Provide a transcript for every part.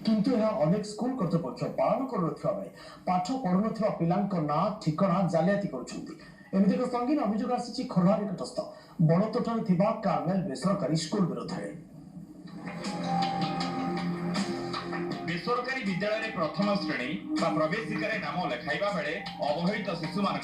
किंतु यह अनेक स्कूल कर्तृपक्ष पालन करुनथिबा बेले पाठ पढ़ुनथिबा पिलांक ना ठिकना जालियाती करुछंती। एमिति एक संगीन अभियोग आसी खोर्धा निकटस्थ बड़तोटारे थिबा कार्मेल बेसरकारी स्कूल विरोध में। बेसरकारी विद्यालय प्रथम श्रेणी प्रवेशिका नाम लेखाइबा बेले अवहेलित शिशु मान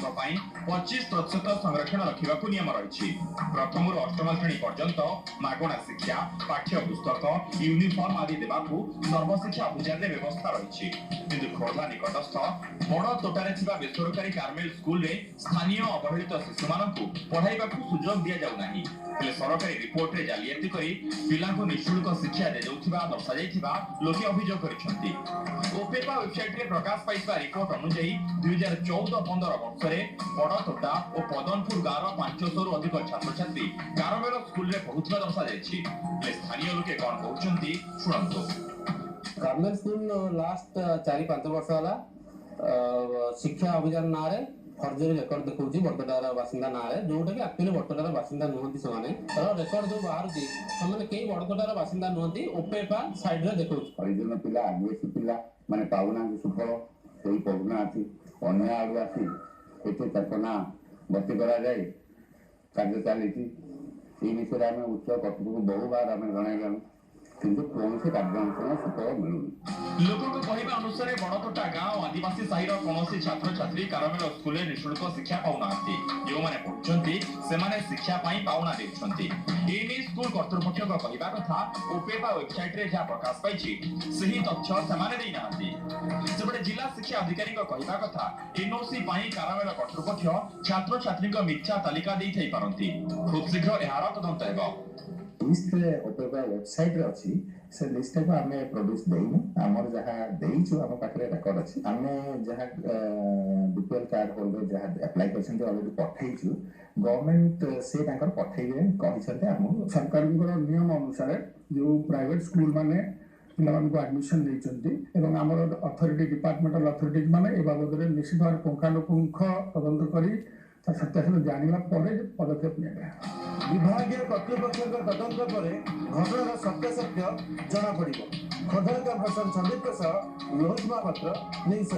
25% संरक्षण रखा नियम रही। प्रथम अष्टम श्रेणी पर्यंत मागणा शिक्षा पाठ्य पुस्तक यूनिफॉर्म आदि देवाकू सर्वशिक्षा अभियान में व्यवस्था रही। किंतु खोर्धा निकटस्थ बड़ तोटारे थिबा बेसरकारी कार्मेल स्कूल रे स्थानीय अवहेलित शिशु मानकू पढ़ाइबाकू सुजोग दिया जाउ नाही। हेले सरकारी रिपोर्ट रे जालियाती करी पिलांकू निःशुल्क शिक्षा दे जाउथिबा दर्शा जाइथिबा लोके अभियोग करिसंती। ओपेपा वेबसाइट रे प्रकाश पाइबा रिपोर्ट अनुसार 2014-15 वर्ष रे बड़ तोटा और पदनपुर गाँव 500 रु अधिक छात्र छात्री कारमेल स्कूल रे पहुंचबा दर्शा जाइछि। स्थानीय लोके कोन कहउछंती सुनंतो। कार्मेल स्कूल लास्ट 4-5 वर्ष वाला शिक्षा अभियान ना रे फर्जरी रेकर्ड देखौछि बड़तोटार बासिंदा ना रे जोटा कि एक्चुअली बड़तोटार बासिंदा नुहंती समाने तर रेकर्ड जो बाहर दी समाने केई बड़तोटार बासिंदा नुहंती ओपेपा साइड रे देखौछि। परिजन पिला आदिवासी पिला माने पाउना सुफल सेही पहुना अछि अन्य आडू आसी एते चेतना बती करा जाय कार्य चली ए विषय में उच्च कर्तृपक्ष बहु बार आम जन किंतु कौन से कार्यानुष्ठान सफल मिलुनी। लोकों कहवा अनुसार बड़तोटा गाँव आदिवासी साहिर कौन छात्र छात्री कारमेल स्कूल निःशुल्क शिक्षा पाऊना जो मैंने पढ़ुंट से शिक्षा पाऊना देउछंती। एने स्कूल कर्तृपक्ष कहवा कथा ओपेपा वेबसाइट रे जहाँ प्रकाश पाई तथ्य से सेपटे जिला शिक्षा अधिकारी कहवा कथा एनओसी कारमेल कर्तृपक्ष छात्र छात्री मिथ्या तालिका दे थाई पारंती। खूब शीघ्र यार तदंत हेबो। लिस्ट रे ओपेपा वेबसाइट रे अछि से लिस्ट को आमे प्रोड्यूस देइनु हमर जहा देइछु हम पाखरे रेकॉर्ड अछि आमे जहा बीपीएल कार्ड होल्डर जहा अप्लाई करछन्ते ऑलरेडी पठाइछु गवर्नमेंट से तांकर पठाइबे कहिसन्ते हम सरकारक नियम अनुसार जो प्राइवेट स्कूल माने पिलाମାନଙ୍କୁ एडमिशन ଦେଇଛନ୍ତି ଏବଂ ଆମର अथॉरिटी डिपार्टमेंटल अथॉरिटीज माने ए बाबद रे निश्चित भाव पुंखानुपुंख तदंत करी सत्यासत्य जानिला परे पदक्षेप निया। विभागीय कर्तृपक्ष तदंत पर घटनार सत्यासत्य जना पड़िबो। खोर्धा का प्रशासन संदीप लोहित महापात्र न्यूज।